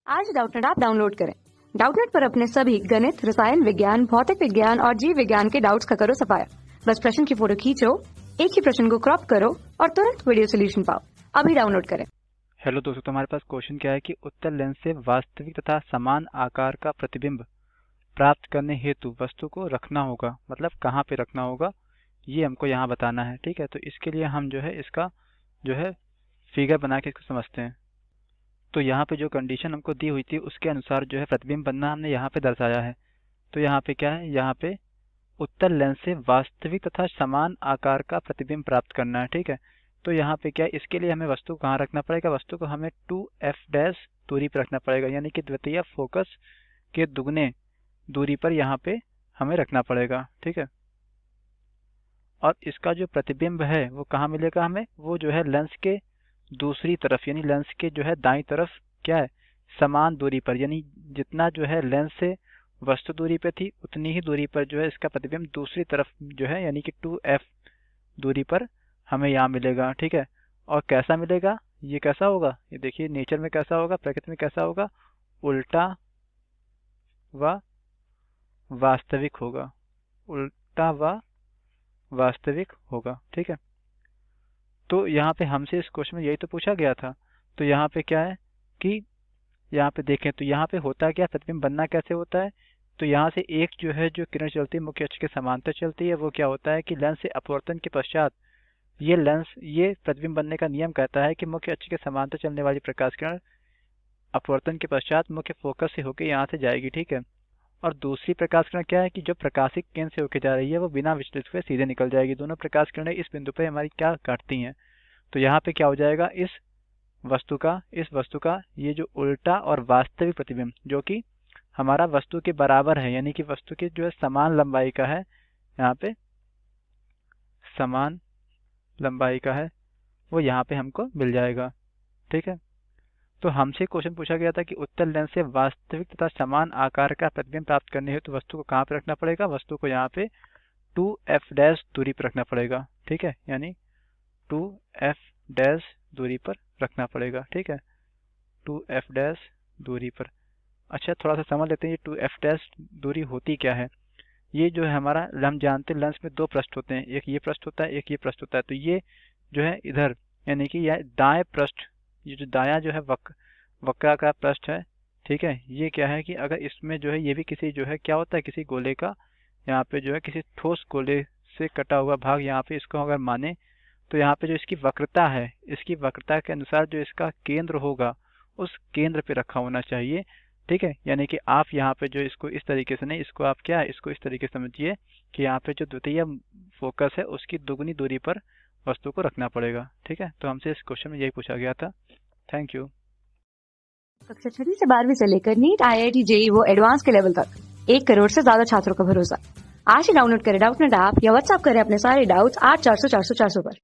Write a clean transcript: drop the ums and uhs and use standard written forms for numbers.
आज Doubtnut app download करें। Doubtnut पर अपने सभी गणित, रसायन विज्ञान, भौतिक विज्ञान और जीव विज्ञान के डाउट्स का करो सफाया। बस प्रश्न की फोटो खींचो, एक ही प्रश्न को क्रॉप करो और तुरंत वीडियो सोल्यूशन पाओ। अभी डाउनलोड करें। हेलो दोस्तों, तो हमारे पास क्वेश्चन क्या है कि उत्तल लेंस से वास्तविक तथा समान आकार का प्रतिबिंब प्राप्त करने हेतु वस्तु को रखना होगा, मतलब कहाँ पे रखना होगा ये हमको यहाँ बताना है। ठीक है, तो इसके लिए हम जो है इसका फिगर बना के इसको समझते हैं। तो यहाँ पे जो कंडीशन हमको दी हुई थी उसके अनुसार जो है प्रतिबिंब बनना हमने यहाँ पे दर्शाया है। तो यहाँ पे क्या है, यहाँ पे उत्तल लेंस से वास्तविक तथा समान आकार का प्रतिबिंब प्राप्त करना है। ठीक है, तो यहाँ पे क्या है, इसके लिए हमें वस्तु कहाँ रखना पड़ेगा, वस्तु को हमें 2f' दूरी पर रखना पड़ेगा, यानी कि द्वितीय फोकस के दुगने दूरी पर यहाँ पे हमें रखना पड़ेगा। ठीक है, और इसका जो प्रतिबिंब है वो कहाँ मिलेगा हमें, वो जो है लेंस के दूसरी तरफ, यानी लेंस के जो है दाईं तरफ क्या है, समान दूरी पर, यानी जितना जो है लेंस से वस्तु दूरी पे थी उतनी ही दूरी पर जो है इसका प्रतिबिंब दूसरी तरफ जो है यानी कि 2f दूरी पर हमें यहाँ मिलेगा। ठीक है, और कैसा मिलेगा, ये कैसा होगा, ये देखिए नेचर में कैसा होगा, प्रकृति में कैसा होगा, उल्टा व वास्तविक होगा, उल्टा व वास्तविक होगा। ठीक है, तो यहाँ पे हमसे इस क्वेश्चन में यही तो पूछा गया था। तो यहाँ पे क्या है कि यहाँ पे देखें तो यहाँ पे होता है क्या, प्रतिबिंब बनना कैसे होता है। तो यहाँ से एक जो है जो किरण चलती है मुख्य अक्ष के समांतर चलती है, वो क्या होता है कि लेंस से अपवर्तन के पश्चात ये प्रतिबिंब बनने का नियम कहता है कि मुख्य अक्ष के समांतर चलने वाली प्रकाश किरण अपवर्तन के पश्चात मुख्य फोकस से होकर यहाँ से जाएगी। ठीक है, और दूसरी प्रकाश किरण क्या है कि जो प्रकाशिक केंद्र से होकर जा रही है वो बिना विचलित हुए सीधे निकल जाएगी। दोनों प्रकाश किरणें इस बिंदु पर हमारी क्या काटती हैं। तो यहाँ पे क्या हो जाएगा, इस वस्तु का ये जो उल्टा और वास्तविक प्रतिबिंब जो कि हमारा वस्तु के बराबर है, यानी कि वस्तु की जो है समान लंबाई का है, यहाँ पे समान लंबाई का है, वो यहाँ पे हमको मिल जाएगा। ठीक है, तो हमसे क्वेश्चन पूछा गया था कि उत्तल लेंस से वास्तविक तथा समान आकार का प्रतिबिंब प्राप्त करने हेतु तो वस्तु को कहाँ पे रखना पड़ेगा, वस्तु को यहाँ पे 2f' दूरी पर रखना पड़ेगा। ठीक है, यानी 2f' दूरी पर रखना पड़ेगा। ठीक है, 2f' दूरी पर। अच्छा, थोड़ा सा समझ लेते हैं ये 2f' दूरी होती क्या है। ये जो है हमारा, हम जानते हैं लेंस में दो पृष्ठ होते हैं, एक ये पृष्ठ होता है, एक ये पृष्ठ होता है। तो ये जो है इधर यानी कि यह दाएं पृष्ठ, ये जो दायां जो है वक्र का पृष्ठ है। ठीक है, ये क्या है कि अगर इसमें जो है ये भी किसी जो है क्या होता है, किसी गोले का यहाँ पे जो है किसी ठोस गोले से कटा हुआ भाग यहाँ पे इसको अगर माने, तो यहाँ पे जो इसकी वक्रता है, इसकी वक्रता के अनुसार जो इसका केंद्र होगा उस केंद्र पे रखा होना चाहिए। ठीक है, यानी कि आप यहाँ पे जो इसको इस तरीके से नहीं, इसको आप क्या है, इसको इस तरीके से समझिए कि यहाँ पे जो द्वितीय फोकस है उसकी दुगनी दूरी पर वस्तु को रखना पड़ेगा। ठीक है, तो हमसे इस क्वेश्चन में यही पूछा गया था। Thank you. कक्षा 6 से 12वीं से लेकर नीट, IIT, JEE वो एडवांस के लेवल तक 1 करोड़ से ज्यादा छात्रों का भरोसा। आज ही डाउनलोड करें डाउटनेट ऐप या व्हाट्सएप करें अपने सारे डाउट्स 8400 400 400 पर।